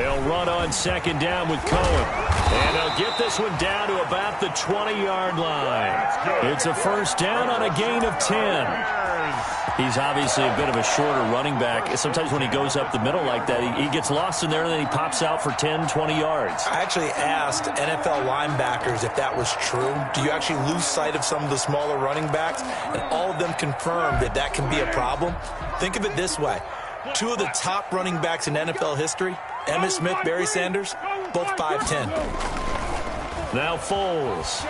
They'll run on second down with Cohen. And they'll get this one down to about the 20-yard line. It's a first down on a gain of 10. He's obviously a bit of a shorter running back. Sometimes when he goes up the middle like that, he gets lost in there, and then he pops out for 10, 20 yards. I actually asked NFL linebackers if that was true. Do you actually lose sight of some of the smaller running backs? And all of them confirmed that that can be a problem. Think of it this way. Two of the top running backs in NFL history, Emmitt Smith, Barry Sanders, both 5'10". Now Foles.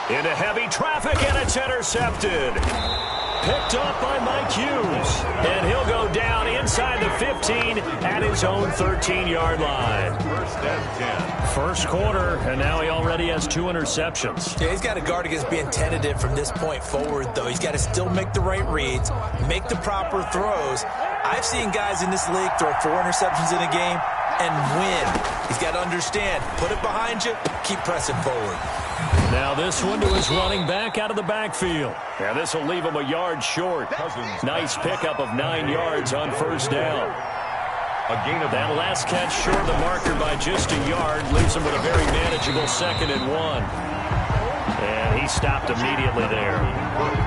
Into heavy traffic, and it's intercepted. Picked up by Mike Hughes. And he'll go down inside the 15 at his own 13-yard line. First and 10. First quarter, and now he already has 2 interceptions. Yeah, he's got to guard against being tentative from this point forward, though. He's got to still make the right reads, make the proper throws. I've seen guys in this league throw 4 interceptions in a game and win. He's got to understand, put it behind you, keep pressing forward. Now this one to his running back out of the backfield. Now this will leave him a yard short. Nice pickup of 9 yards on first down. A gain of that last catch short of the marker by just a yard leaves him with a very manageable 2nd and 1. And he stopped immediately there.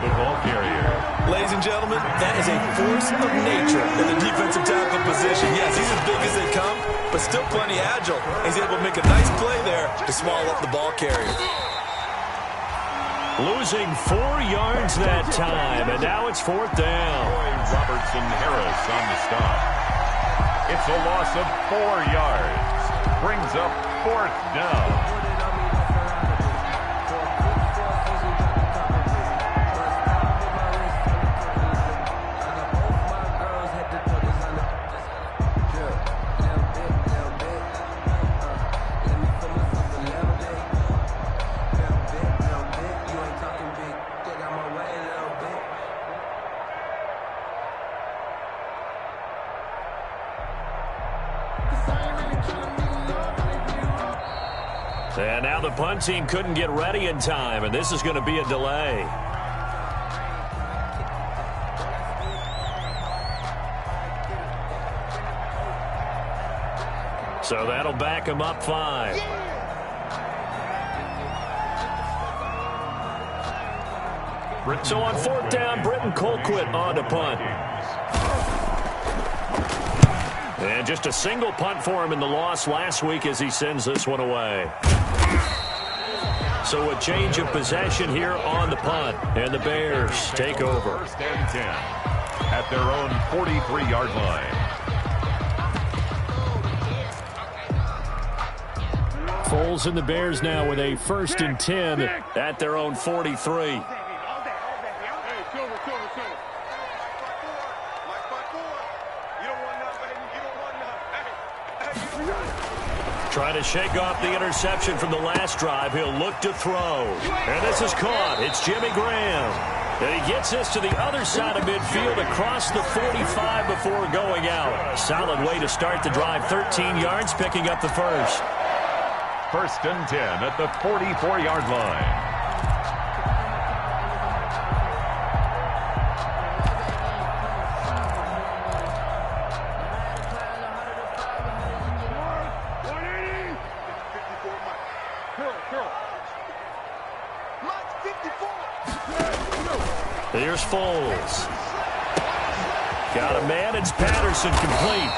The ball carrier. Ladies and gentlemen, that is a force of nature in the defensive tackle position. Yes, he's as big as they come, but still plenty agile. He's able to make a nice play there to swallow up the ball carrier. Losing 4 yards that time, and now it's 4th down. Robertson Harris on the stop. It's a loss of 4 yards. Brings up 4th down. And now the punt team couldn't get ready in time, and this is going to be a delay. So that'll back him up 5. So on 4th down, Britton Colquitt on to punt. And just a single punt for him in the loss last week as he sends this one away. So a change of possession here on the punt, and the Bears take over. First and 10 at their own 43-yard line. Foles and the Bears now with a 1st and 10 at their own 43. Trying to shake off the interception from the last drive. He'll look to throw. And this is caught. It's Jimmy Graham. And he gets this to the other side of midfield across the 45 before going out. Solid way to start the drive. 13 yards, picking up the first. First and 10 at the 44-yard line. Here's Foles. Got a man. It's Patterson complete.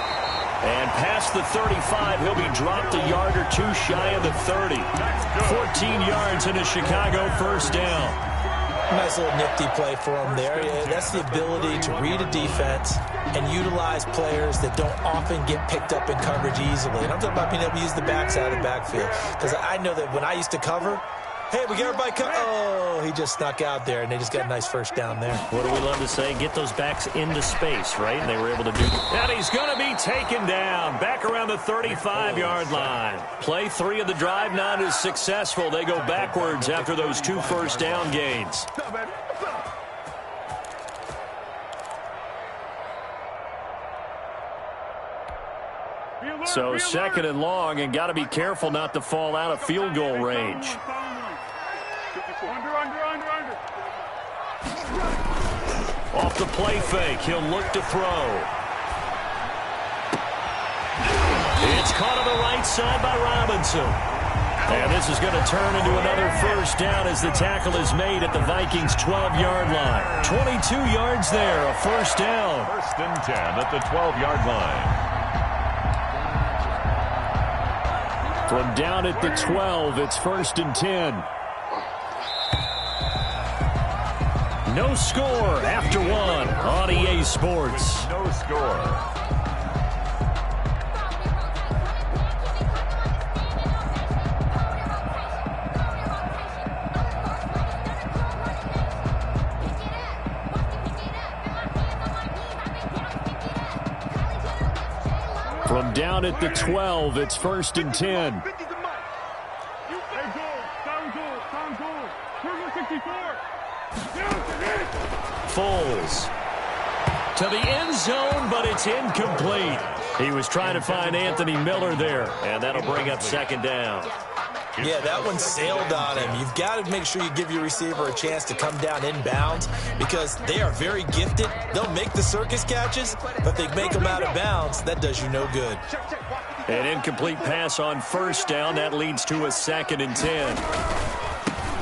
And past the 35, he'll be dropped a yard or 2 shy of the 30. 14 yards in a Chicago first down. Nice little nifty play for him there. Yeah, that's the ability to read a defense and utilize players that don't often get picked up in coverage easily. And I'm talking about being able to use the backside of the backfield. Because I know that when I used to cover, hey, we got everybody oh, he just snuck out there, and they just got a nice first down there. What do we love to say? Get those backs into space, right? And they were able to do that. And he's going to be taken down back around the 35-yard line. Play 3 of the drive not as successful. They go backwards after those 2 first down gains. So 2nd and long, and got to be careful not to fall out of field goal range. Off the play fake, he'll look to throw. It's caught on the right side by Robinson. And this is going to turn into another first down as the tackle is made at the Vikings' 12-yard line. 22 yards there, a first down. First and 10 at the 12-yard line. From down at the 12, it's first and 10. No score after one on EA Sports. No score. From down at the 12, it's first and 10. Foles to the end zone, but it's incomplete. He was trying to find Anthony Miller there, and that'll bring up second down. Yeah, that one sailed on him. You've got to make sure you give your receiver a chance to come down inbounds because they are very gifted. They'll make the circus catches, but they make them out of bounds. That does you no good. An incomplete pass on first down. That leads to a second and 10.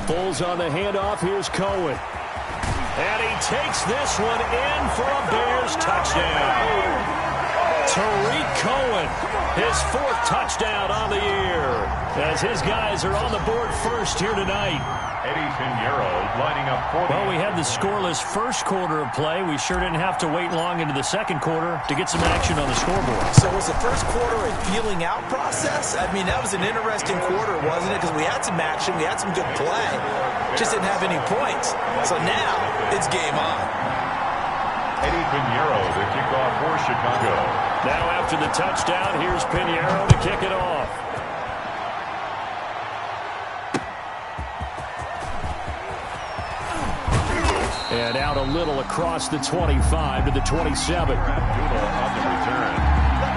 Foles on the handoff. Here's Cohen. And he takes this one in for a Bears touchdown. Tariq Cohen, his fourth touchdown on the year, as his guys are on the board first here tonight. Eddie Pinheiro lining up for Well, we had the scoreless first quarter of play. We sure didn't have to wait long into the second quarter to get some action on the scoreboard. So was the first quarter a feeling out process? I mean, that was an interesting quarter, wasn't it? Because we had some action, we had some good play, just didn't have any points. So now it's game on. Eddie Pinheiro, the kickoff for Chicago. Now after the touchdown, here's Pinheiro to kick it off. And out a little across the 25 to the 27. Dula on the return.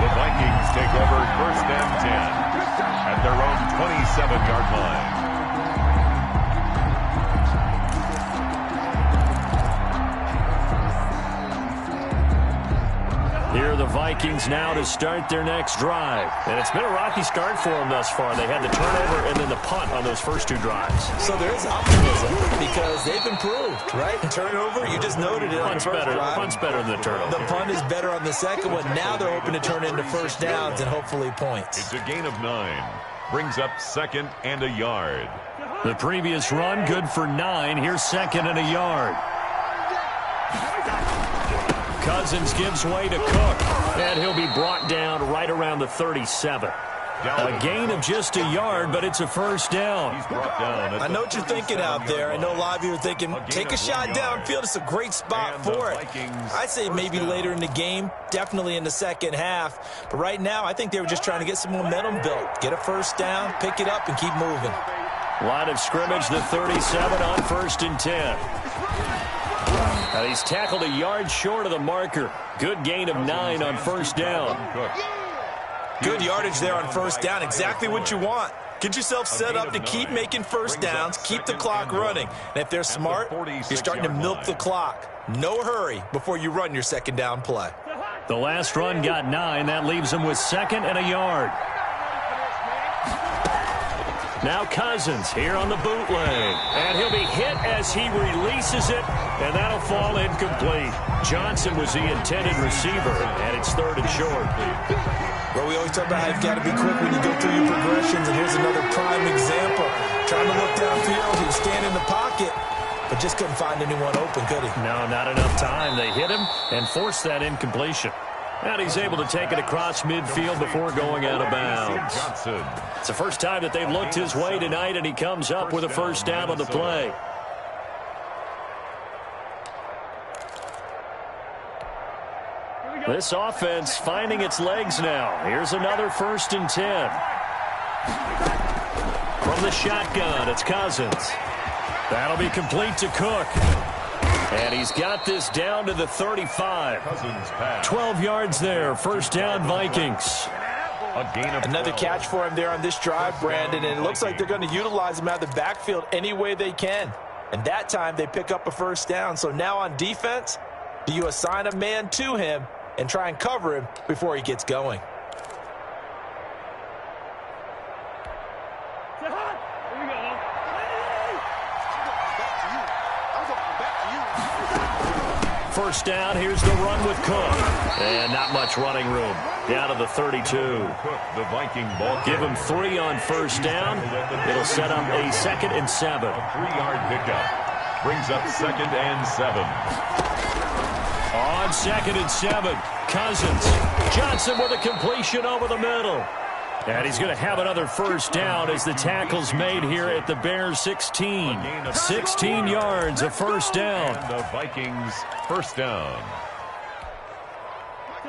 The Vikings take over first and 10 at their own 27-yard line. Here are the Vikings now to start their next drive. And it's been a rocky start for them thus far. They had the turnover and then the punt on those first two drives. So there is optimism because they've improved, right? Turnover, you just noted it on the first drive. Punt's better than the turnover. The punt is better on the second one. Now they're hoping to turn into first downs and hopefully points. It's a gain of 9. Brings up second and a yard. The previous run, good for 9. Here's second and a yard. Cousins gives way to Cook, and he'll be brought down right around the 37. A gain of just a yard, but it's a first down. He's brought down. I know what you're thinking out there. I know a lot of you are thinking, take a shot downfield. It's a great spot for it. I'd say maybe later in the game, definitely in the second half. But right now, I think they were just trying to get some momentum built. Get a first down, pick it up, and keep moving. Line of scrimmage, the 37 on first and 10. And he's tackled a yard short of the marker. Good gain of 9 on first down. Good yardage there on first down. Exactly what you want. Get yourself set up to keep making first downs, keep the clock running. And if they're smart, you're starting to milk the clock. No hurry before you run your second down play. The last run got 9. That leaves him with second and a yard. Now Cousins here on the bootleg. And he'll be hit as he releases it, and that'll fall incomplete. Johnson was the intended receiver, and it's third and short. Well, we always talk about how you've got to be quick when you go through your progressions, and here's another prime example. Trying to look downfield, he was standing in the pocket, but just couldn't find anyone open, could he? No, not enough time. They hit him and forced that incompletion. And he's able to take it across midfield before going out of bounds. It's the first time that they've looked his way tonight, and he comes up with a first down on the play. This offense finding its legs now. Here's another first and 10. From the shotgun, it's Cousins. That'll be complete to Cook. And he's got this down to the 35. 12 yards there. First down, Vikings. Another catch for him there on this drive, Brandon, and it looks like they're going to utilize him out of the backfield any way they can. And that time they pick up a first down. So now on defense, do you assign a man to him and try and cover him before he gets going? first down. Here's the run with Cook. And not much running room. Down to the 32. Cook, the Viking ball. Give him 3 on first down. It'll set up a 2nd and 7. A 3-yard pickup. Brings up 2nd and 7. On 2nd and 7, Cousins. Johnson with a completion over the middle. And he's going to have another first down as the tackle's made here at the Bears 16. 16 yards, a first down. And the Vikings first down.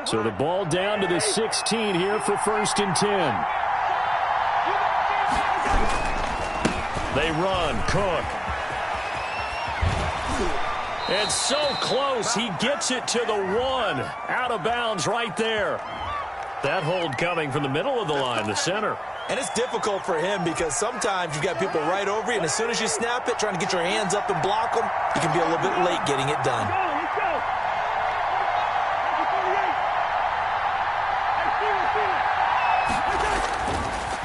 So the ball down to the 16 here for 1st and 10. They run. Cook. It's so close. He gets it to the 1. Out of bounds right there. That hold coming from the middle of the line, the center. And it's difficult for him because sometimes you've got people right over you, and as soon as you snap it, trying to get your hands up and block them, you can be a little bit late getting it done.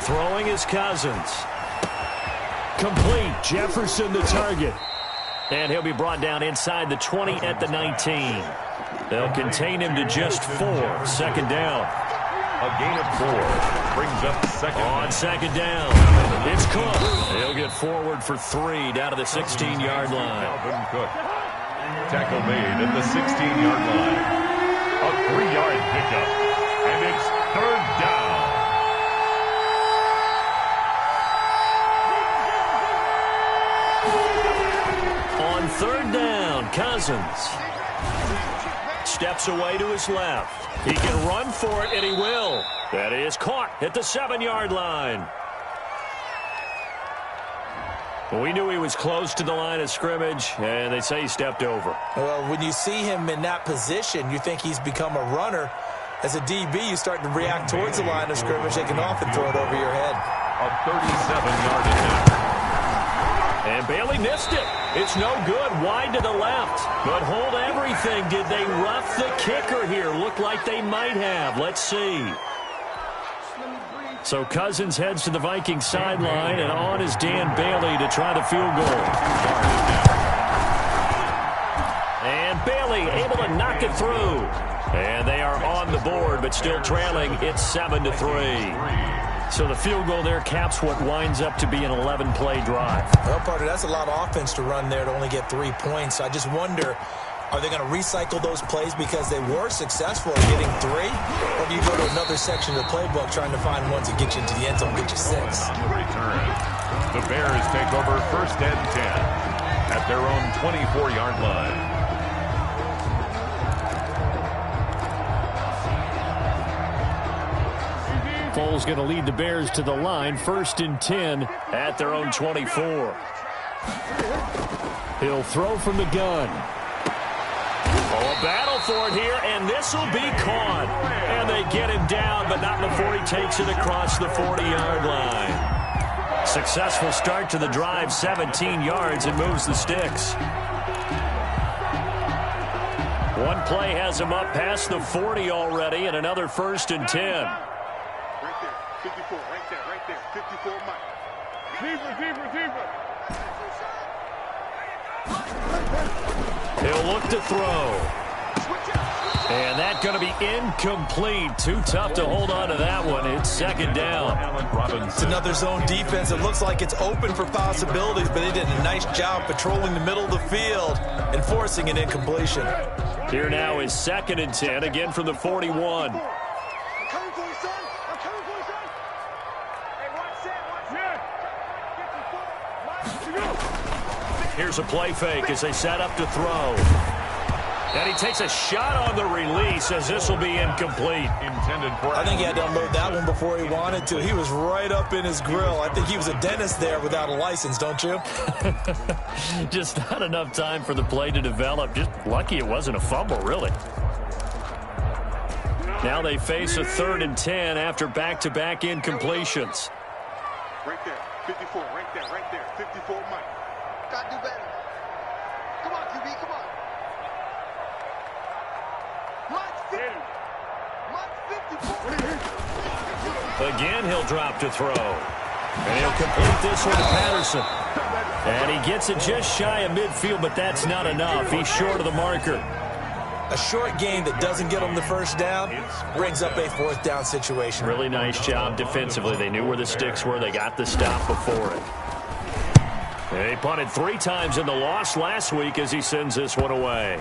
Throwing is Cousins. Complete. Jefferson the target. And he'll be brought down inside the 20 at the 19. They'll contain him to just 4. 2nd down. A gain of 4. Brings up 2nd. On 2nd down. It's Cook. He'll get forward for 3 down to the 16-yard line. Dalvin Cook. Tackle made at the 16-yard line. A 3-yard pickup. And it's 3rd down. On 3rd down, Cousins steps away to his left. He can run for it, and he will. That is caught at the 7-yard line. We knew he was close to the line of scrimmage, and they say he stepped over. Well, when you see him in that position, you think he's become a runner. As a DB, you start to react towards the line of scrimmage. They can often throw it over your head. A 37-yard attempt. And Bailey missed it. It's no good. Wide to the left. But hold everything. Did they rough the kicker here? Looked like they might have. Let's see. So Cousins heads to the Vikings sideline, and on is Dan Bailey to try the field goal. And Bailey able to knock it through. And they are on the board, but still trailing. It's 7-3. So the field goal there caps what winds up to be an 11-play drive. Well, partner, that's a lot of offense to run there to only get 3 points. I just wonder, are they going to recycle those plays because they were successful at getting 3? Or do you go to another section of the playbook trying to find ones that get you into the end zone, get you 6? Return. The Bears take over 1st and 10 at their own 24-yard line. Foles going to lead the Bears to the line. 1st and 10 at their own 24. He'll throw from the gun. Oh, a battle for it here, and this will be caught. And they get him down, but not before he takes it across the 40-yard line. Successful start to the drive, 17 yards, and moves the sticks. One play has him up past the 40 already, and another 1st and 10. 54, right there, 54, Mike. Receiver. He'll look to throw. And that's going to be incomplete. Too tough to hold on to that one. It's 2nd down. It's another zone defense. It looks like it's open for possibilities, but they did a nice job patrolling the middle of the field and forcing an incompletion. Here now is 2nd and 10, again from the 41. Here's a play fake as they set up to throw. And he takes a shot on the release as this will be incomplete. I think he had to unload that one before he wanted to. He was right up in his grill. I think he was a dentist there without a license, don't you? Just not enough time for the play to develop. Just lucky it wasn't a fumble, really. Now they face a 3rd and 10 after back-to-back incompletions. Right there, 54, right there, 54, Mike. Gotta do better. Come on, QB, come on. Again, he'll drop to throw. And he'll complete this one to Patterson. And he gets it just shy of midfield, but that's not enough. He's short of the marker. A short game that doesn't get them the first down brings up a fourth down situation. Really nice job defensively. They knew where the sticks were. They got the stop before it. They punted 3 times in the loss last week as he sends this one away.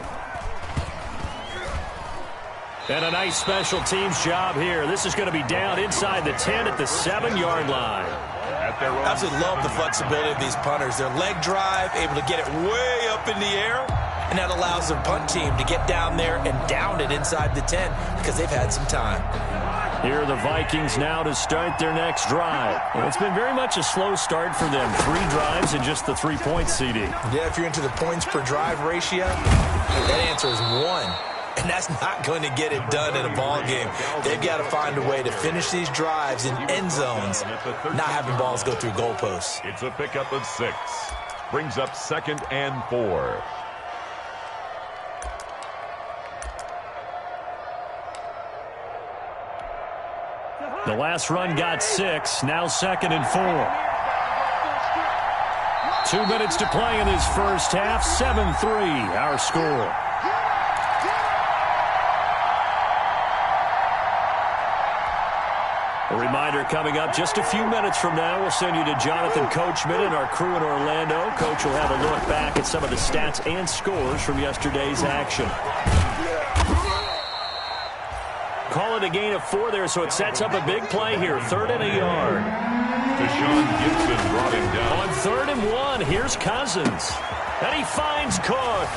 And a nice special teams job here. This is going to be down inside the 10 at the 7-yard line. I absolutely love the flexibility of these punters. Their leg drive, able to get it way up in the air, and that allows their punt team to get down there and down it inside the 10 because they've had some time. Here are the Vikings now to start their next drive. Well, it's been very much a slow start for them. 3 drives and just the 3-point CD. Yeah, if you're into the points per drive ratio, that answer is 1. And that's not going to get it done in a ball game. They've got to find a way to finish these drives in end zones, not having balls go through goalposts. It's a pickup of 6. Brings up 2nd and 4. The last run got 6. Now 2nd and 4. 2 minutes to play in this first half. 7-3 our score. A reminder coming up just a few minutes from now. We'll send you to Jonathan Coachman and our crew in Orlando. Coach will have a look back at some of the stats and scores from yesterday's action. Call it a gain of 4 there, so it sets up a big play here. 3rd and a yard. Deshaun Gibson brought him down. On 3rd and 1, here's Cousins. And he finds Cook.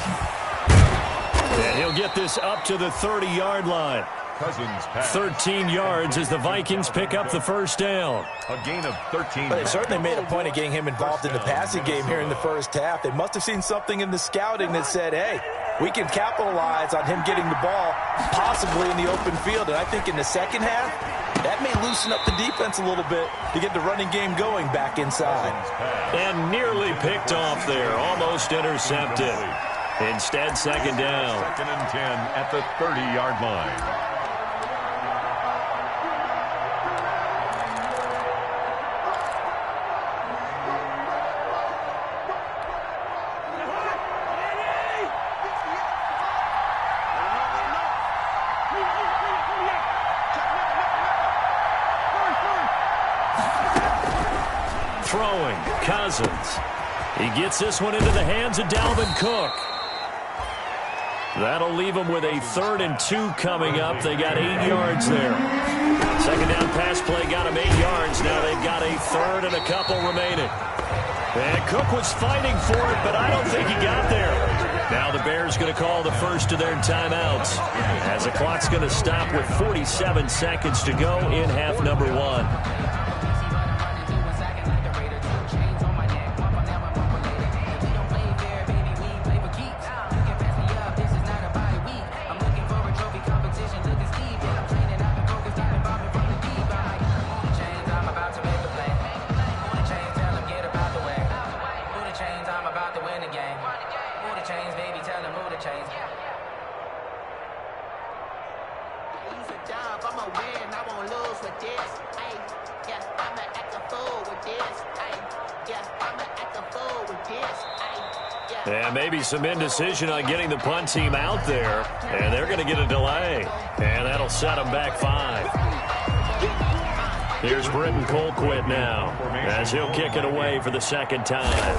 And he'll get this up to the 30-yard line. Cousins pass. 13 yards as the Vikings pick up the first down. A gain of 13. But they certainly made a point of getting him involved in the passing game here in the first half. They must have seen something in the scouting that said, hey, we can capitalize on him getting the ball possibly in the open field. And I think in the second half, that may loosen up the defense a little bit to get the running game going back inside. And nearly picked off there. Almost intercepted. Instead, 2nd down. 2nd and 10 at the 30-yard line. Throwing, Cousins. He gets this one into the hands of Dalvin Cook. That'll leave them with a 3rd and 2 coming up. They got 8 yards there. 2nd down pass play got them 8 yards. Now they've got a 3rd and a couple remaining. And Cook was fighting for it, but I don't think he got there. Now the Bears going to call the first of their timeouts as the clock's going to stop with 47 seconds to go in half number 1. And maybe some indecision on getting the punt team out there. And they're going to get a delay. And that'll set them back 5. Here's Britton Colquitt now as he'll kick it away for the 2nd time.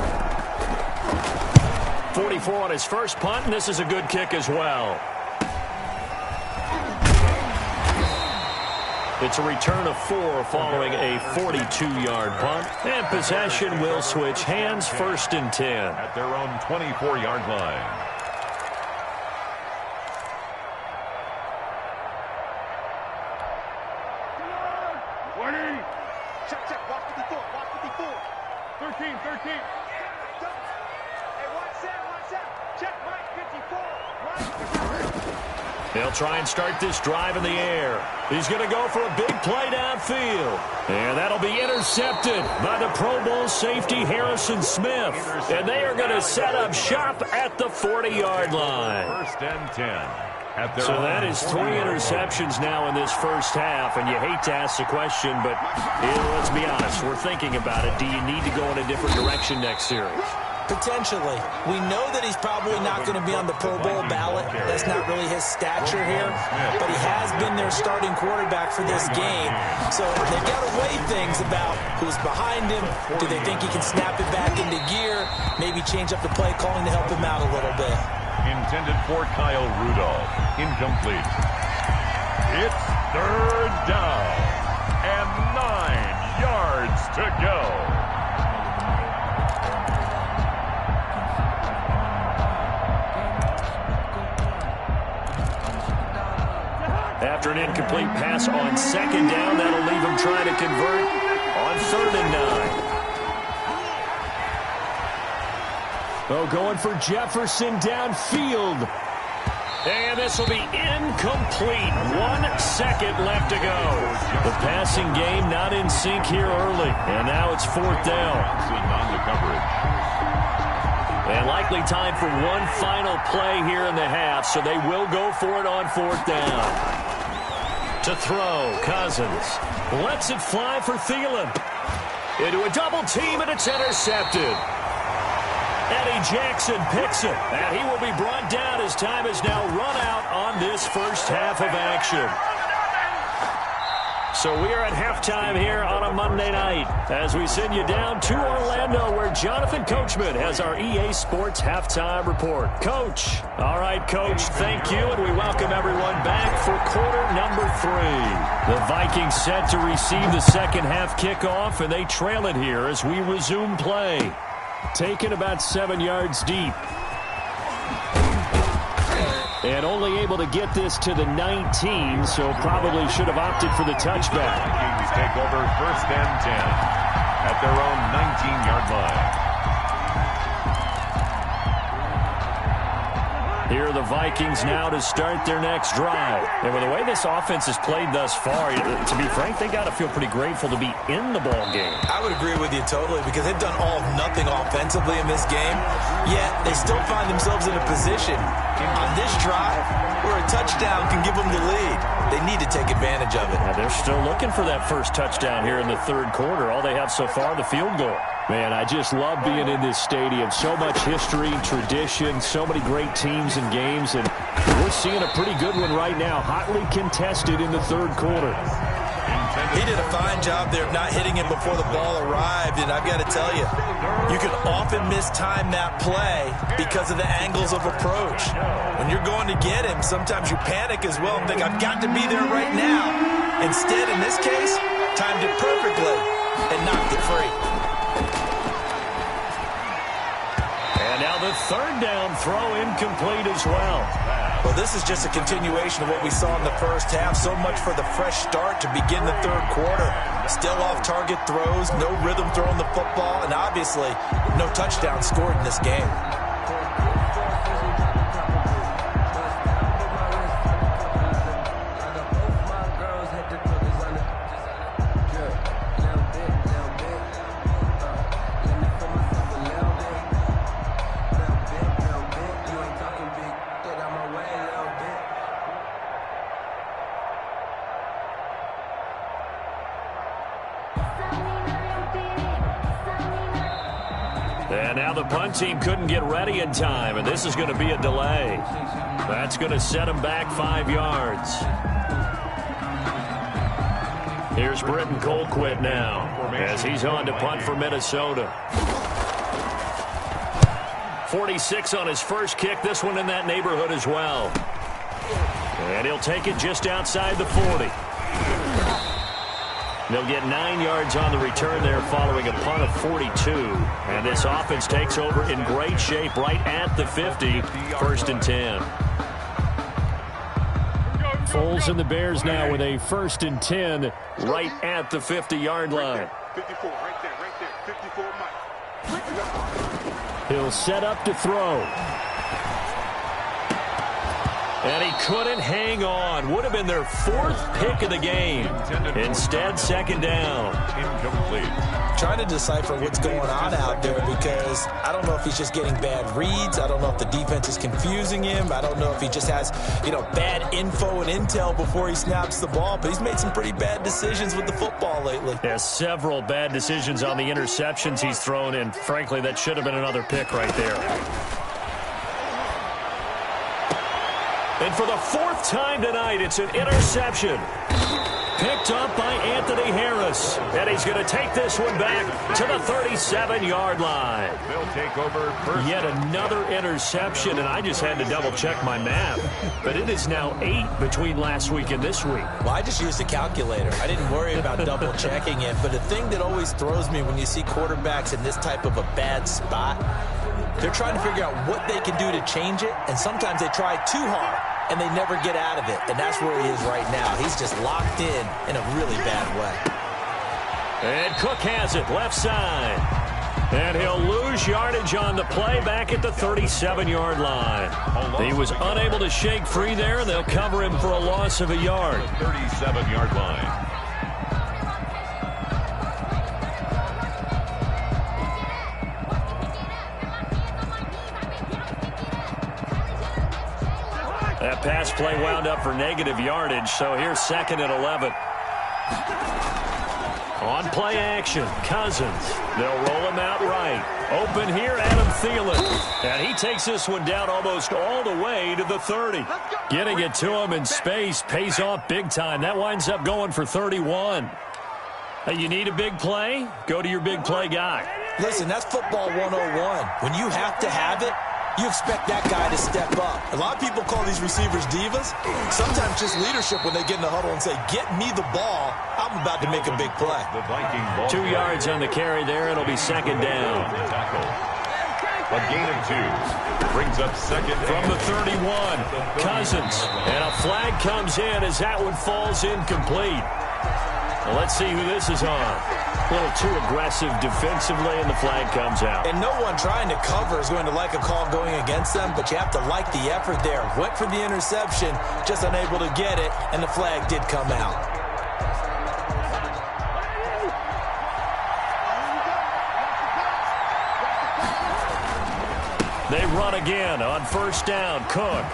44 on his first punt, and this is a good kick as well. It's a return of 4 following a 42-yard punt. And possession will switch hands, 1st and 10. At their own 24-yard line. Check, check, watch 54, watch 54. 13. Hey, watch that. Check, right, 54. They'll try and start this drive in the air. He's going to go for a big play downfield. And that'll be intercepted by the Pro Bowl safety Harrison Smith. And they are going to set up shop at the 40-yard line. 1st and 10. So that is 3 interceptions now in this first half. And you hate to ask the question, but let's be honest. We're thinking about it. Do you need to go in a different direction next series? Potentially. We know that he's probably not going to be on the Pro Bowl ballot. That's not really his stature here. But he has been their starting quarterback for this game. So they've got to weigh things about who's behind him. Do they think he can snap it back into gear? Maybe change up the play calling to help him out a little bit. Intended for Kyle Rudolph. Incomplete. It's third down. And 9 yards to go. After an incomplete pass on second down, that'll leave him trying to convert on 3rd and 9. Oh, going for Jefferson downfield. And this will be incomplete. 1 second left to go. The passing game not in sync here early. And now it's 4th down. On the coverage. And likely time for one final play here in the half, so they will go for it on 4th down. To throw, Cousins lets it fly for Thielen. Into a double team, and it's intercepted. Eddie Jackson picks it, and he will be brought down as time is now run out on this first half of action. So we are at halftime here on a Monday night as we send you down to Orlando where Jonathan Coachman has our EA Sports halftime report. Coach. All right, Coach, thank you, and we welcome everyone back for quarter number 3. The Vikings set to receive the second half kickoff, and they trail it here as we resume play. Taken about 7 yards deep. And only able to get this to the 19, so probably should have opted for the touchback. Vikings take over 1st and 10 at their own 19-yard line. Here are the Vikings now to start their next drive. And with the way this offense has played thus far, to be frank, they got to feel pretty grateful to be in the ball game. I would agree with you totally because they've done all of nothing offensively in this game, yet they still find themselves in a position on this drive where a touchdown can give them the lead. They need to take advantage of it. Now they're still looking for that first touchdown here in the 3rd quarter. All they have so far, the field goal. Man, I just love being in this stadium. So much history, tradition, so many great teams and games, and we're seeing a pretty good one right now. Hotly contested in the 3rd quarter. He did a fine job there of not hitting him before the ball arrived, and I've got to tell you, you can often mistime that play because of the angles of approach. When you're going to get him, sometimes you panic as well and think, I've got to be there right now. Instead, in this case, timed it perfectly and knocked it free. And now the 3rd down throw incomplete as well. Well, this is just a continuation of what we saw in the first half. So much for the fresh start to begin the 3rd quarter. Still off-target throws, no rhythm throwing the football, and obviously no touchdown scored in this game. And now the punt team couldn't get ready in time, and this is going to be a delay. That's going to set them back 5 yards. Here's Britton Colquitt now as he's on to punt for Minnesota. 46 on his first kick, this one in that neighborhood as well. And he'll take it just outside the 40. They'll get 9 yards on the return there following a punt of 42. And this offense takes over in great shape right at the 50, 1st and 10. Foles and the Bears now with a 1st and 10 right at the 50-yard line. 54, right there, 54, Mike. He'll set up to throw. And he couldn't hang on. Would have been their 4th pick of the game. Instead, 2nd down. Incomplete. trying to decipher what's going on out there because I don't know if he's just getting bad reads. I don't know if the defense is confusing him. I don't know if he just has, bad info and intel before he snaps the ball. But he's made some pretty bad decisions with the football lately. Yeah, several bad decisions on the interceptions he's thrown in. Frankly, that should have been another pick right there. And for the fourth time tonight, it's an interception. Picked up by Anthony Harris. And he's going to take this one back to the 37-yard line. They'll take over first. Yet another interception, and I just had to double-check my math. But it is now 8 between last week and this week. Well, I just used a calculator. I didn't worry about double-checking it. But the thing that always throws me when you see quarterbacks in this type of a bad spot, they're trying to figure out what they can do to change it, and sometimes they try too hard, and they never get out of it. And that's where he is right now. He's just locked in a really bad way. And Cook has it, left side. And he'll lose yardage on the play back at the 37-yard line. He was unable to shake free there, and they'll cover him for a loss of a yard. 37-yard line. That pass play wound up for negative yardage, so here's 2nd and 11. On play action, Cousins. They'll roll him out right. Open here, Adam Thielen. And he takes this one down almost all the way to the 30. Getting it to him in space pays off big time. That winds up going for 31. Hey, you need a big play? Go to your big play guy. Listen, that's football 101. When you have to have it, you expect that guy to step up. A lot of people call these receivers divas. Sometimes just leadership when they get in the huddle and say, get me the ball. I'm about to make a big play. 2 yards on the carry there. It'll be 2nd down. A gain of 2. Brings up 2nd from the 31. Cousins. And a flag comes in as that one falls incomplete. Well, let's see who this is on. A little too aggressive defensively, and the flag comes out. And no one trying to cover is going to like a call going against them, but you have to like the effort there. Went for the interception, just unable to get it, and the flag did come out. They run again on 1st down. Cook.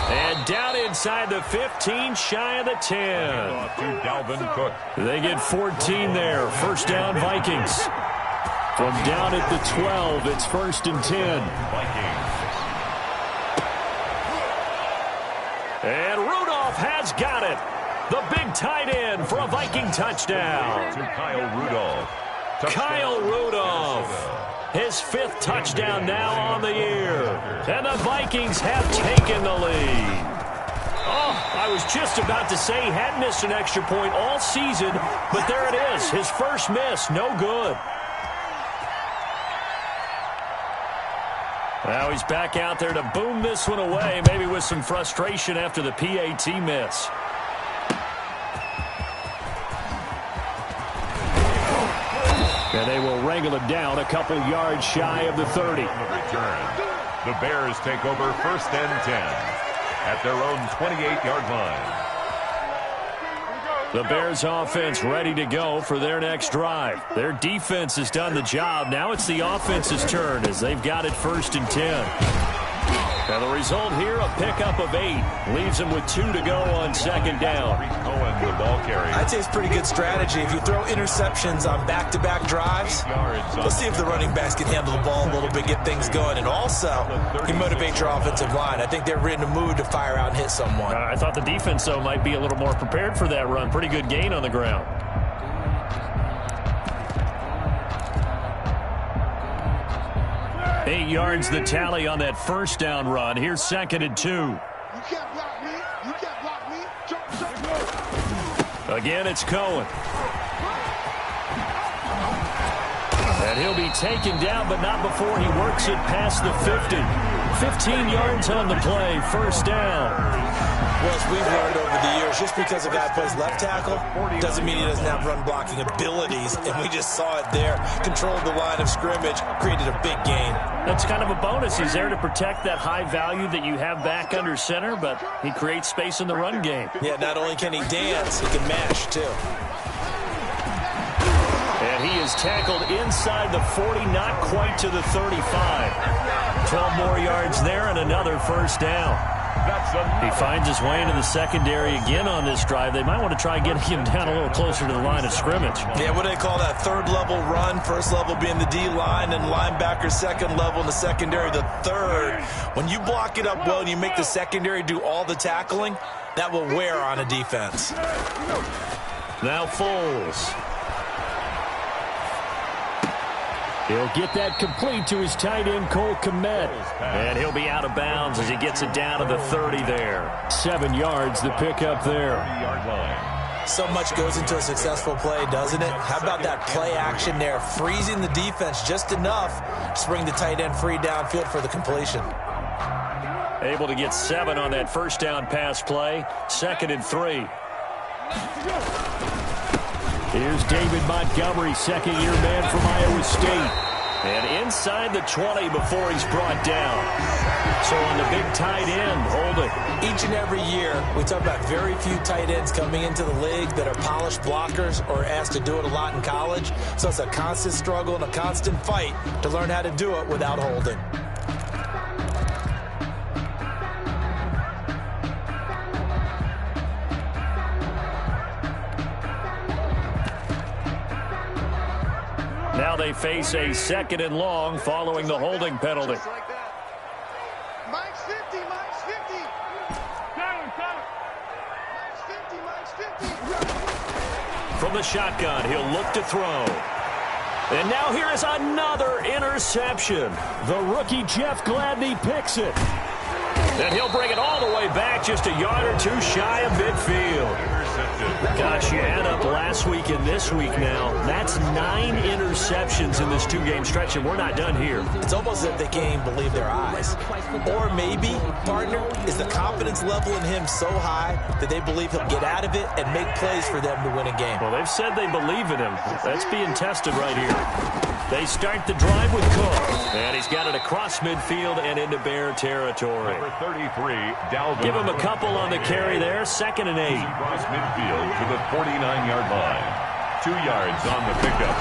And down inside the 15, shy of the 10. Off to Dalvin Cook. They get 14 there. 1st down, Vikings. From down at the 12, it's 1st and 10. Vikings. And Rudolph has got it. The big tight end for a Viking touchdown. To Kyle Rudolph. Kyle Rudolph. His 5th touchdown now on the year. And the Vikings have taken the lead. Oh, I was just about to say he hadn't missed an extra point all season, but there it is. His first miss, no good. Now he's back out there to boom this one away, maybe with some frustration after the PAT miss. And they will wrangle him down a couple yards shy of the 30. Return. The Bears take over 1st and 10 at their own 28-yard line. The Bears offense ready to go for their next drive. Their defense has done the job. Now it's the offense's turn as they've got it 1st and 10. Now the result here, a pickup of 8. Leaves them with 2 to go on 2nd down. Cohen, the ball carrier. I'd say it's pretty good strategy. If you throw interceptions on back-to-back drives, let's see if the running backs can handle the ball a little bit, get things going. And also, you motivate your offensive line. I think they're in the mood to fire out and hit someone. I thought the defense, though, might be a little more prepared for that run. Pretty good gain on the ground. Eight yards the tally on that 1st down run. Here's 2nd and 2. You can't block me. You can't block me. Jump. Again, it's Cohen. And he'll be taken down, but not before he works it past the 50. 15 yards on the play, 1st down. Well, as we've learned over the years, just because a guy plays left tackle doesn't mean he doesn't have run-blocking abilities, and we just saw it there. Controlled the line of scrimmage, created a big gain. That's kind of a bonus. He's there to protect that high value that you have back under center, but he creates space in the run game. Yeah, not only can he dance, he can mash, too. And is tackled inside the 40, not quite to the 35. 12 more yards there and another first down. He finds his way into the secondary again on this drive. They might want to try getting him down a little closer to the line of scrimmage. Yeah, what do they call that? Third level run. First level being the D-line, and linebacker second level, and the secondary the third. When you block it up well and you make the secondary do all the tackling, that will wear on a defense. Now Foles. He'll get that complete to his tight end, Cole Kmet. And he'll be out of bounds as he gets it down to the 30 there. 7 yards, the pickup there. So much goes into a successful play, doesn't it? How about that play action there, freezing the defense just enough to bring the tight end free downfield for the completion. Able to get 7 on that first down pass play. 2nd and 3. Here's David Montgomery, second-year man from Iowa State. And inside the 20 before he's brought down. So on the big tight end, hold it. Each and every year, we talk about very few tight ends coming into the league that are polished blockers or asked to do it a lot in college. So it's a constant struggle and a constant fight to learn how to do it without holding. Now they face a 2nd and long following the holding penalty. Mike's 50, Mike's 50. Mike's 50, Mike's 50. From the shotgun, he'll look to throw. And now here is another interception. The rookie Jeff Gladney picks it. And he'll bring it all the way back, just a yard or two shy of midfield. Gosh, you add up last week and this week now. That's 9 interceptions in this 2-game stretch, and we're not done here. It's almost as if they can't even believe their eyes. Or maybe, partner, is the confidence level in him so high that they believe he'll get out of it and make plays for them to win a game. Well, they've said they believe in him. That's being tested right here. They start the drive with Cook. And he's got it across midfield and into Bear territory. Number 33, Dalvin. Give him a couple on the carry there. 2nd and 8. Across midfield to the 49-yard line. 2 yards on the pickup.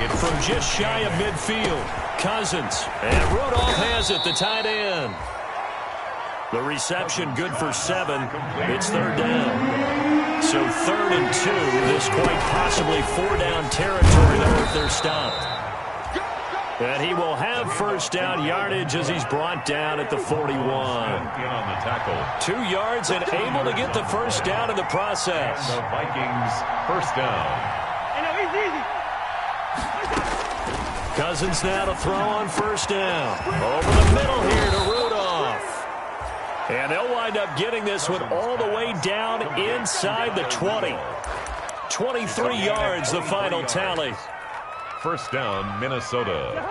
It's from just shy of midfield. Cousins. And Rudolph has it, the tight end. The reception good for 7. It's 3rd down. So 3rd and 2. This quite possibly 4-down territory though if they're stopped. And he will have first down yardage as he's brought down at the 41. in on the tackle. 2 yards and able to get the first down in the process. The Vikings first down. Cousins now to throw on first down. Over the middle here to Rudolph. And they'll wind up getting this one all the way down inside the 20. 23 yards the final tally. First down, Minnesota.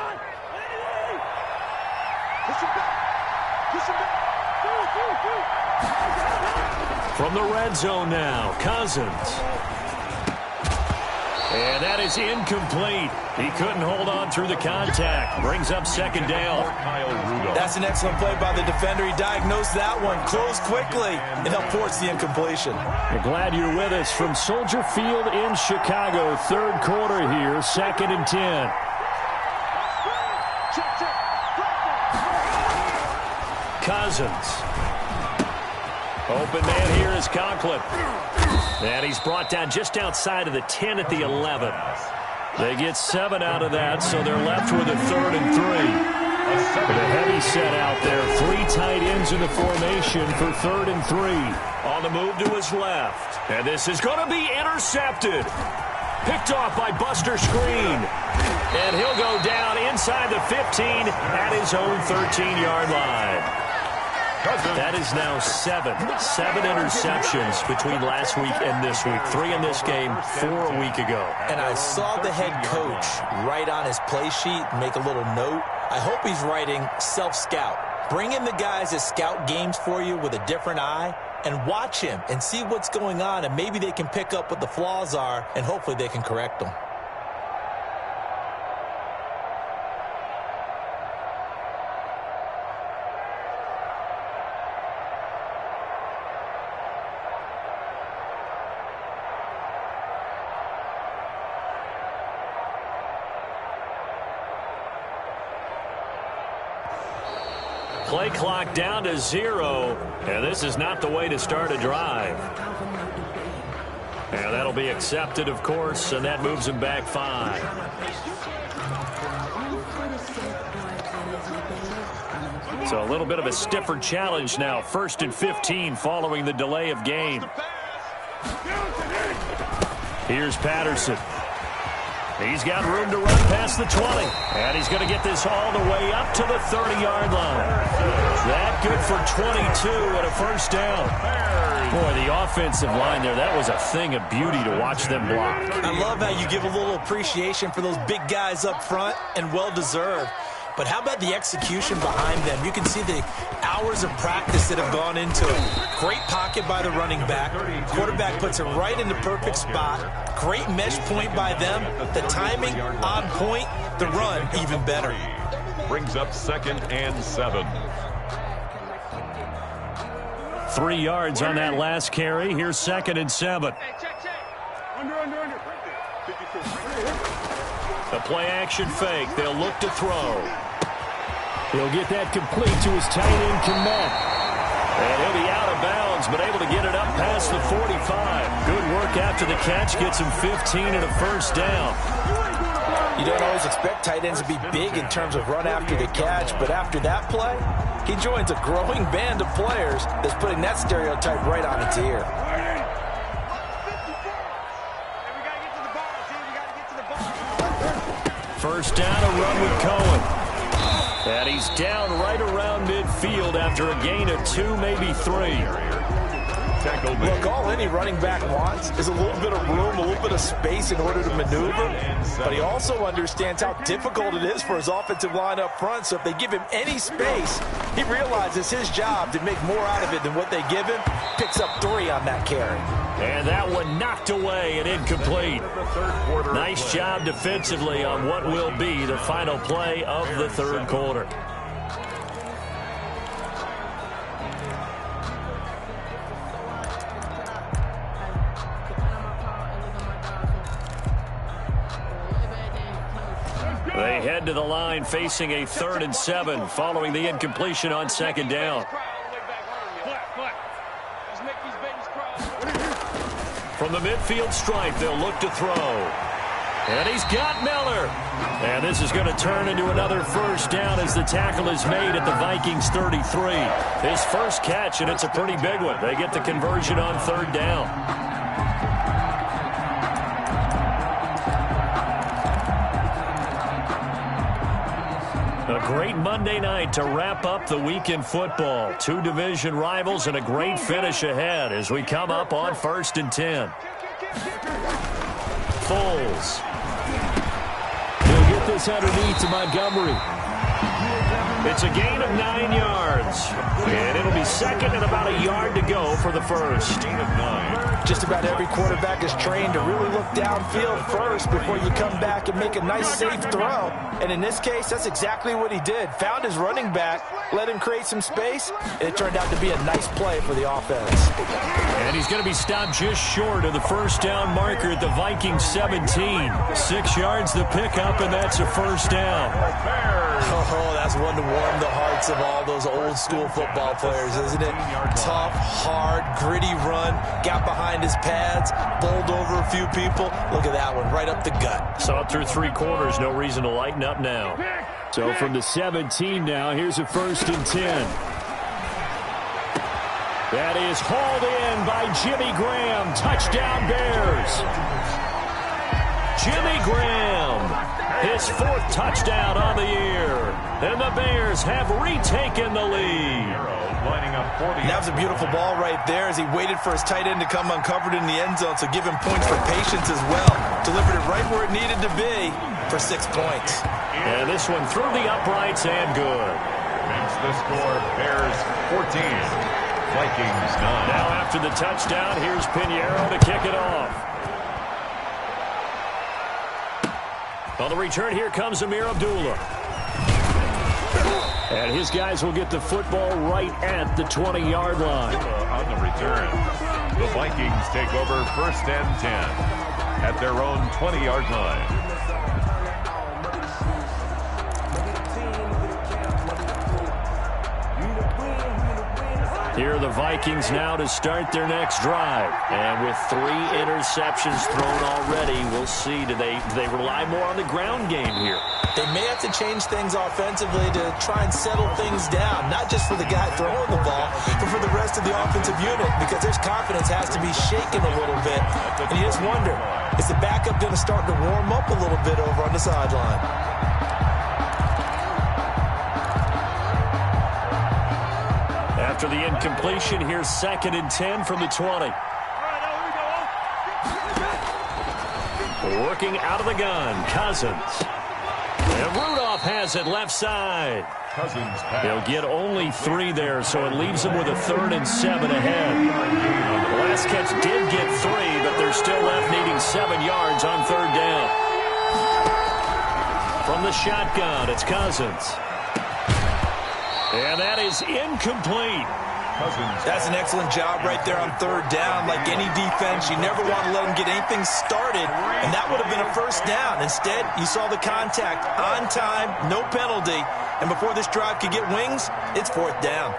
From the red zone now, Cousins. And that is incomplete. He couldn't hold on through the contact. Brings up 2nd down. That's an excellent play by the defender. He diagnosed that one, closed quickly, and helped force the incompletion. We're glad you're with us from Soldier Field in Chicago. 3rd quarter here, 2nd and 10. Cousins. Open man here is Conklin. And he's brought down just outside of the 10 at the 11. They get 7 out of that, so they're left with a 3rd and 3. The heavy set out there. 3 tight ends in the formation for 3rd and 3. On the move to his left. And this is going to be intercepted. Picked off by Buster Screen. And he'll go down inside the 15 at his own 13-yard line. That is now 7 interceptions between last week and this week. 3 in this game, 4 a week ago. And I saw the head coach write on his play sheet, make a little note. I hope he's writing self-scout. Bring in the guys that scout games for you with a different eye and watch him and see what's going on, and maybe they can pick up what the flaws are, and hopefully they can correct them. Play clock down to 0, and this is not the way to start a drive. And that'll be accepted, of course, and that moves him back 5. So a little bit of a stiffer challenge now. 1st and 15 following the delay of game. Here's Patterson. He's got room to run past the 20. And he's going to get this all the way up to the 30-yard line. That good for 22 and a first down. Boy, the offensive line there, that was a thing of beauty to watch them block. I love how you give a little appreciation for those big guys up front, and well-deserved. But how about the execution behind them? You can see the hours of practice that have gone into it. Great pocket by the running back. Quarterback puts it right in the perfect spot. Great mesh point by them. The timing on point. The run even better. Brings up 2nd and 7. 3 yards on that last carry. Here's 2nd and 7. Under. The play action fake. They'll look to throw. He'll get that complete to his tight end, Kmet. And he'll be out of bounds, but able to get it up past the 45. Good work after the catch. Gets him 15 and a first down. You don't always expect tight ends to be big in terms of run after the catch, but after that play, he joins a growing band of players that's putting that stereotype right on its ear. First down, a run with Cohen. And he's down right around midfield after a gain of 2, maybe 3. Look, all any running back wants is a little bit of room, a little bit of space in order to maneuver. But he also understands how difficult it is for his offensive line up front. So if they give him any space, he realizes his job to make more out of it than what they give him. Picks up 3 on that carry. And that one knocked away and incomplete. Nice job defensively on what will be the final play of the third quarter. They head to the line facing a 3rd and 7 following the incompletion on 2nd down. From the midfield stripe, they'll look to throw. And he's got Miller. And this is going to turn into another first down as the tackle is made at the Vikings 33. His first catch, and it's a pretty big one. They get the conversion on 3rd down. A great Monday night to wrap up the week in football. 2 division rivals and a great finish ahead as we come up on 1st and 10. Foles. He'll get this underneath to Montgomery. It's a gain of 9 yards. And it'll be 2nd and about a yard to go for the first. Just about every quarterback is trained to really look downfield first before you come back and make a nice, safe throw. And in this case, that's exactly what he did. Found his running back, let him create some space, and it turned out to be a nice play for the offense. And he's going to be stopped just short of the first down marker at the Vikings 17. 6 yards the pickup, and that's a first down. Oh, that's one to warm the hearts of all those old school football players, isn't it? Tough, hard, gritty run, got behind his pads, bowled over a few people. Look at that one, right up the gut. Saw it through 3 quarters, no reason to lighten up now. So from the 17 now, here's a 1st and 10. That is hauled in by Jimmy Graham. Touchdown Bears. Jimmy Graham, his 4th touchdown on the year. And the Bears have retaken the lead. That was a beautiful ball right there as he waited for his tight end to come uncovered in the end zone, so give him points for patience as well. Delivered it right where it needed to be for 6 points. And this one through the uprights and good. Makes the score Bears 14, Vikings 9. Now after the touchdown, here's Pinheiro to kick it off. On the return, here comes Amir Abdullah. And his guys will get the football right at the 20-yard line. On the return, the Vikings take over 1st and 10 at their own 20-yard line. Here are the Vikings now to start their next drive. And with 3 interceptions thrown already, we'll see. Do they rely more on the ground game here? They may have to change things offensively to try and settle things down, not just for the guy throwing the ball, but for the rest of the offensive unit, because their confidence has to be shaken a little bit. And you just wonder, is the backup going to start to warm up a little bit over on the sideline? After the incompletion, here's 2nd and 10 from the 20. Working out of the gun, Cousins. And Rudolph has it left side. Cousins He'll get only 3 there, so it leaves him with a 3rd and 7 ahead. The last catch did get 3, but they're still left needing 7 yards on 3rd down. From the shotgun, it's Cousins. And that is incomplete. That's an excellent job right there on 3rd down. Like any defense, you never want to let them get anything started, and that would have been a 1st down. Instead, you saw the contact on time, no penalty, and before this drive could get wings, it's 4th down.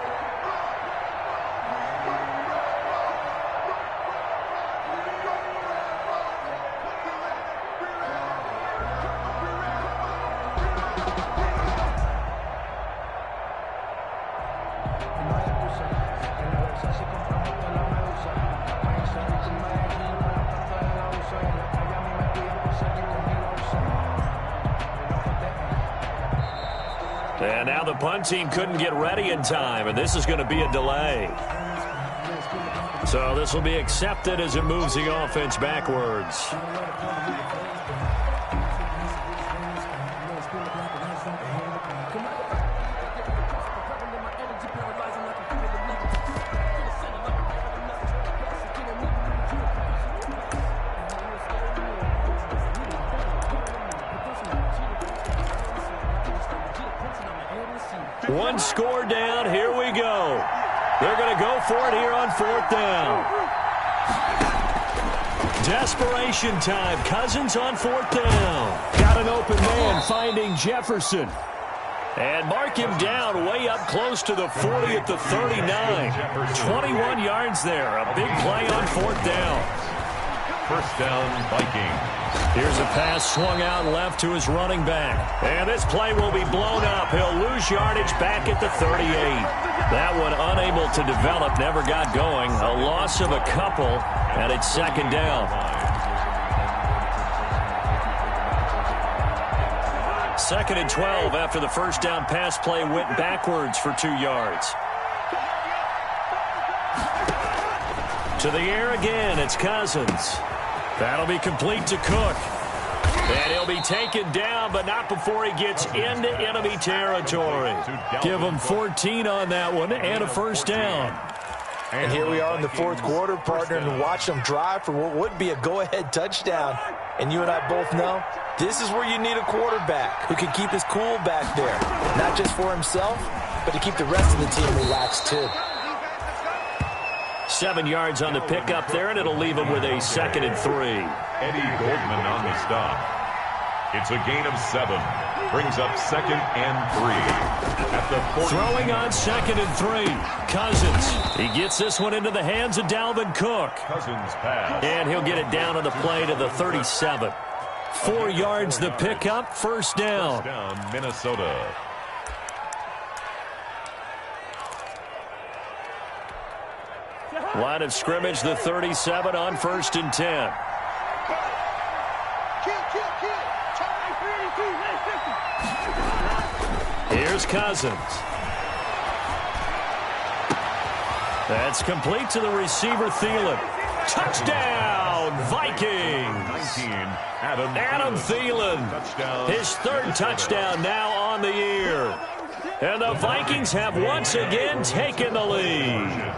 And now the punt team couldn't get ready in time, and this is going to be a delay. So this will be accepted as it moves the offense backwards. One score down. Here we go. They're going to go for it here on 4th down. Desperation time. Cousins on 4th down. Got an open man finding Jefferson. And mark him down way up close to the 40 at the 39. 21 yards there. A big play on 4th down. 1st down, Vikings. Here's a pass swung out left to his running back. And this play will be blown up. He'll lose yardage back at the 38. That one unable to develop, never got going. A loss of a couple, and it's 2nd down. 2nd and 12 after the 1st down pass play went backwards for 2 yards. To the air again, it's Cousins. That'll be complete to Cook. And he'll be taken down, but not before he gets into enemy territory. Give him 14 on that one and a 1st down. And here we are in the 4th quarter, partner, and watch them drive for what would be a go-ahead touchdown. And you and I both know this is where you need a quarterback who can keep his cool back there. Not just for himself, but to keep the rest of the team relaxed too. 7 yards on the pickup there, and it'll leave him with a 2nd and 3. Eddie Goldman on the stop. It's a gain of 7. Brings up 2nd and 3. At the 40. Throwing on 2nd and 3. Cousins. He gets this one into the hands of Dalvin Cook. Cousins pass. And he'll get it down on the play to the 37. 4 yards the pickup, 1st down. 1st down, Minnesota. Line of scrimmage, the 37 on 1st and 10. Here's Cousins. That's complete to the receiver, Thielen. Touchdown, Vikings. 19, Adam Thielen. Touchdown. His 3rd touchdown now on the year. And the Vikings have once again taken the lead.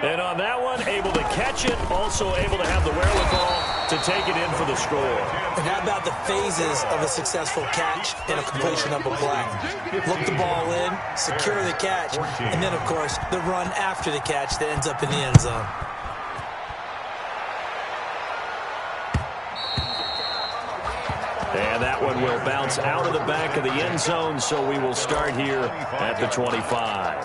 And on that one, able to catch it, also able to have the wherewithal to take it in for the score. And how about the phases of a successful catch and a completion of a play? Look the ball in, secure the catch, and then, of course, the run after the catch that ends up in the end zone. And that one will bounce out of the back of the end zone, so we will start here at the 25.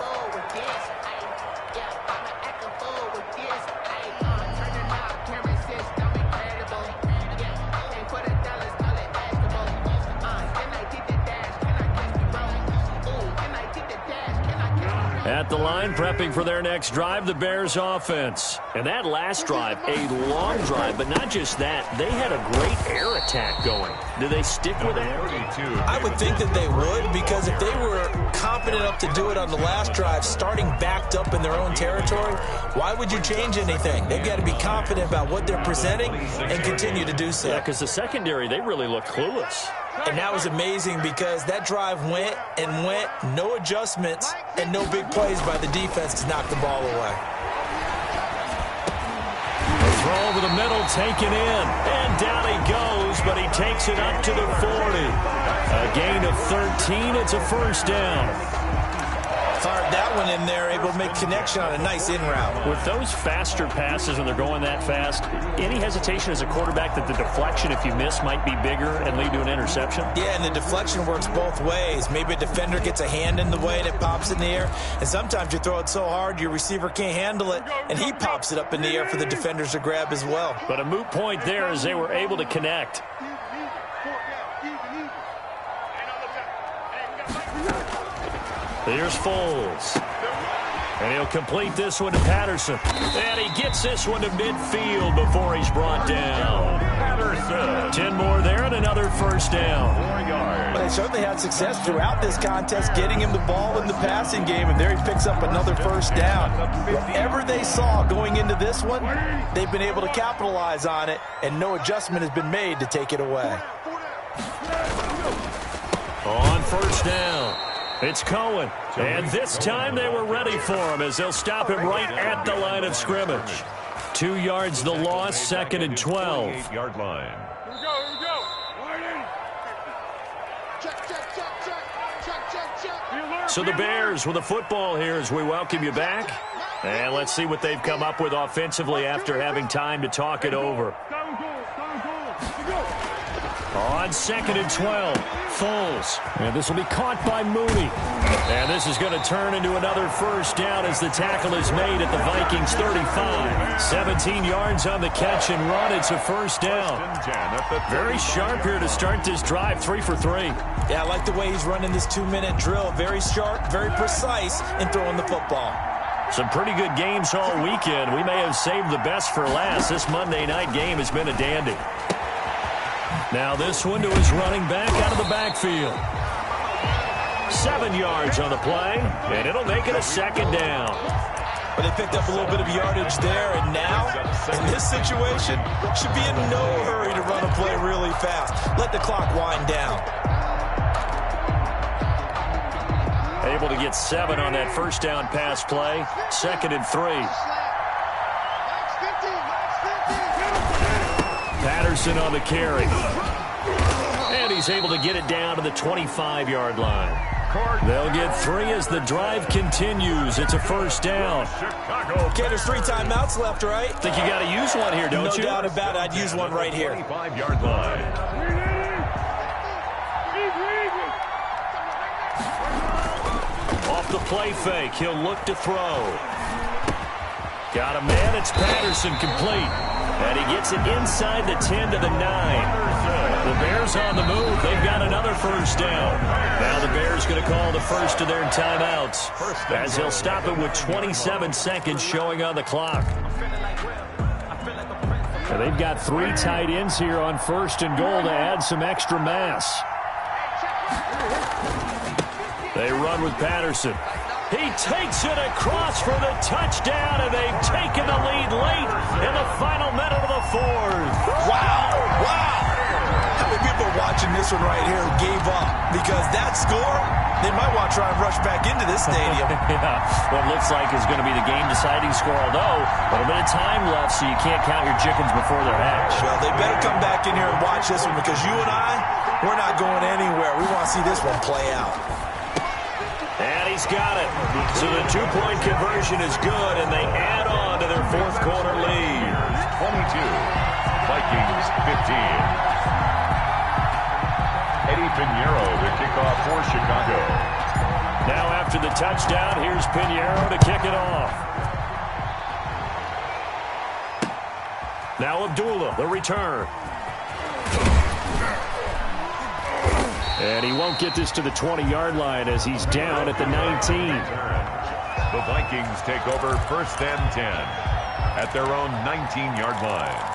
At the line, prepping for their next drive, the Bears offense. And that last drive, a long drive, but not just that. They had a great air attack going. Do they stick with that? I would think that they would, because if they were confident enough to do it on the last drive, starting backed up in their own territory, why would you change anything? They've got to be confident about what they're presenting and continue to do so. Yeah, because the secondary, they really look clueless. And that was amazing because that drive went and went, no adjustments, and no big plays by the defense to knock the ball away. The throw over the middle, taken in, and down he goes, but he takes it up to the 40. A gain of 13, it's a first down. Fired that one in there, able to make connection on a nice in route. With those faster passes when they're going that fast, any hesitation as a quarterback that the deflection, if you miss, might be bigger and lead to an interception? Yeah, and the deflection works both ways. Maybe a defender gets a hand in the way and it pops in the air, and sometimes you throw it so hard your receiver can't handle it, and he pops it up in the air for the defenders to grab as well. But a moot point there as they were able to connect. Here's Foles. And he'll complete this one to Patterson. And he gets this one to midfield before he's brought down. Patterson. 10 more there and another first down. 4 yards. But they certainly had success throughout this contest getting him the ball in the passing game, and there he picks up another first down. Whatever they saw going into this one, they've been able to capitalize on it, and no adjustment has been made to take it away. On first down, it's Cohen. And this time they were ready for him as they'll stop him right at the line of scrimmage. 2 yards the loss, 2nd and 12. 8-yard line. Here we go. Check. So the Bears with the football here as we welcome you back. And let's see what they've come up with offensively after having time to talk it over. On 2nd and 12, Foles. And this will be caught by Mooney. And this is going to turn into another first down as the tackle is made at the Vikings 35. 17 yards on the catch and run. It's a first down. Very sharp here to start this drive, 3 for 3. Yeah, I like the way he's running this 2-minute drill. Very sharp, very precise in throwing the football. Some pretty good games all weekend. We may have saved the best for last. This Monday night game has been a dandy. Now this one to his running back out of the backfield. 7 yards on the play, and it'll make it a second down. But they picked up a little bit of yardage there, and now, in this situation, should be in no hurry to run a play really fast. Let the clock wind down. Able to get 7 on that first down pass play. 2nd and 3. Patterson on the carry. And he's able to get it down to the 25-yard line. They'll get 3 as the drive continues. It's a first down. Okay, there's 3 timeouts left, right? Think you got to use one here, don't you? No doubt about it. I'd use one right here. 25-yard line. Off the play fake, he'll look to throw. Got a man, it's Patterson, complete. And he gets it inside the 10 to the 9. The Bears on the move. They've got another first down. Now the Bears going to call the first of their timeouts as they'll stop it with 27 seconds showing on the clock. And they've got 3 tight ends here on 1st and goal to add some extra mass. They run with Patterson. He takes it across for the touchdown, and they've taken the lead late in the final minute of the 4th. Wow. How many people are watching this one right here who gave up? Because that score, they might want to try and rush back into this stadium. Yeah, what looks like is going to be the game-deciding score, although a little bit of time left, so you can't count your chickens before they're hatched. Well, they better come back in here and watch this one, because you and I, we're not going anywhere. We want to see this one play out. And he's got it. So the 2-point conversion is good, and they add on to their 4th quarter lead. 22, Vikings 15. Eddie Pinheiro to kick off for Chicago. Now after the touchdown, here's Pinheiro to kick it off. Now Abdullah, the return. And he won't get this to the 20-yard line as he's down at the 19. The Vikings take over 1st and 10 at their own 19-yard line.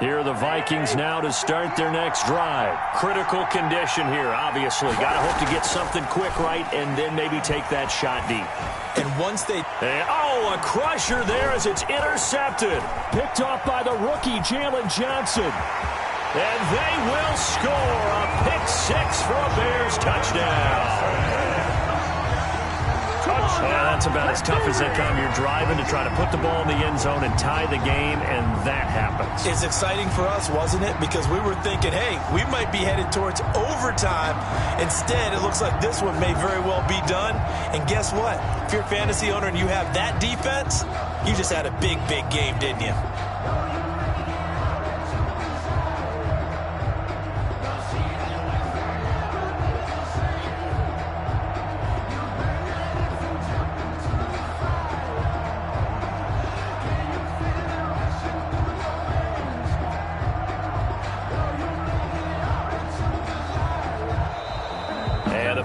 Here are the Vikings now to start their next drive. Critical condition here, obviously. Got to hope to get something quick right and then maybe take that shot deep. And once they... Oh, a crusher there as it's intercepted. Picked off by the rookie, Jalen Johnson. And they will score a pick six for a Bears touchdown. Yeah, that's about as tough as they come. You're driving to try to put the ball in the end zone and tie the game, and that happens. It's exciting for us, wasn't it? Because we were thinking, hey, we might be headed towards overtime. Instead, it looks like this one may very well be done. And guess what? If you're a fantasy owner and you have that defense, you just had a big, big game, didn't you?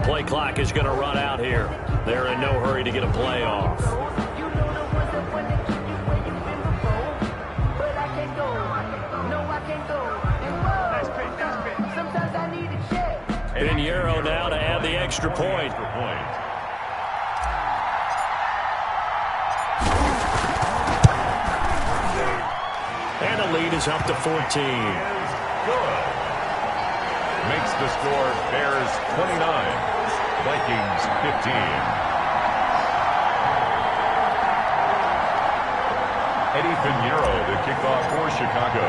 Play clock is going to run out here. They're in no hurry to get a play off. Pinheiro now to add the extra point. And the lead is up to 14. Good. Makes the score Bears 29. Vikings 15. Eddie Pinheiro to kick off for Chicago.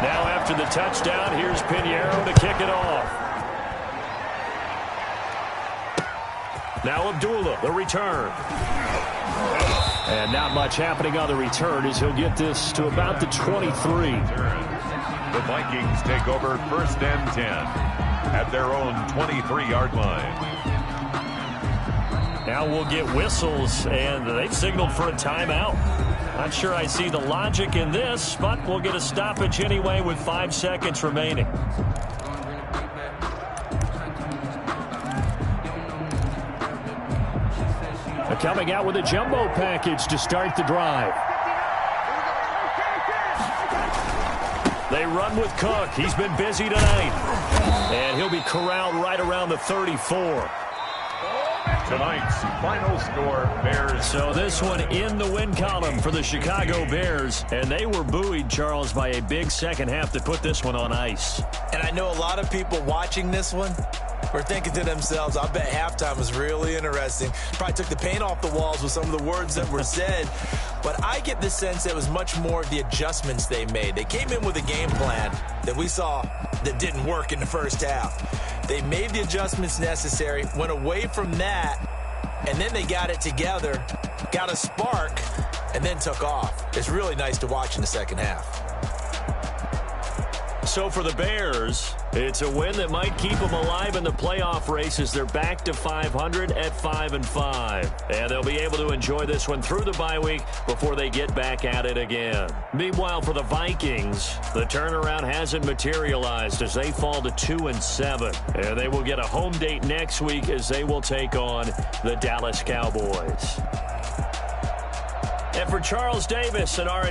Now after the touchdown, here's Pinheiro to kick it off. Now Abdullah, the return. And not much happening on the return as he'll get this to about the 23. The Vikings take over 1st and 10. At their own 23-yard line. Now we'll get whistles, and they've signaled for a timeout. Not sure I see the logic in this, but we'll get a stoppage anyway with 5 seconds remaining. Coming out with a jumbo package to start the drive. They run with Cook. He's been busy tonight. And he'll be corralled right around the 34. Tonight's final score, Bears. So this one in the win column for the Chicago Bears. And they were buoyed, Charles, by a big second half to put this one on ice. And I know a lot of people watching this one were thinking to themselves, I bet halftime was really interesting. Probably took the paint off the walls with some of the words that were said. But I get the sense it was much more of the adjustments they made. They came in with a game plan that we saw that didn't work in the first half. They made the adjustments necessary, went away from that, and then they got it together, got a spark, and then took off. It's really nice to watch in the second half. So for the Bears, it's a win that might keep them alive in the playoff race as they're back to 500 at 5-5. And they'll be able to enjoy this one through the bye week before they get back at it again. Meanwhile, for the Vikings, the turnaround hasn't materialized as they fall to 2-7. And they will get a home date next week as they will take on the Dallas Cowboys. And for Charles Davis and our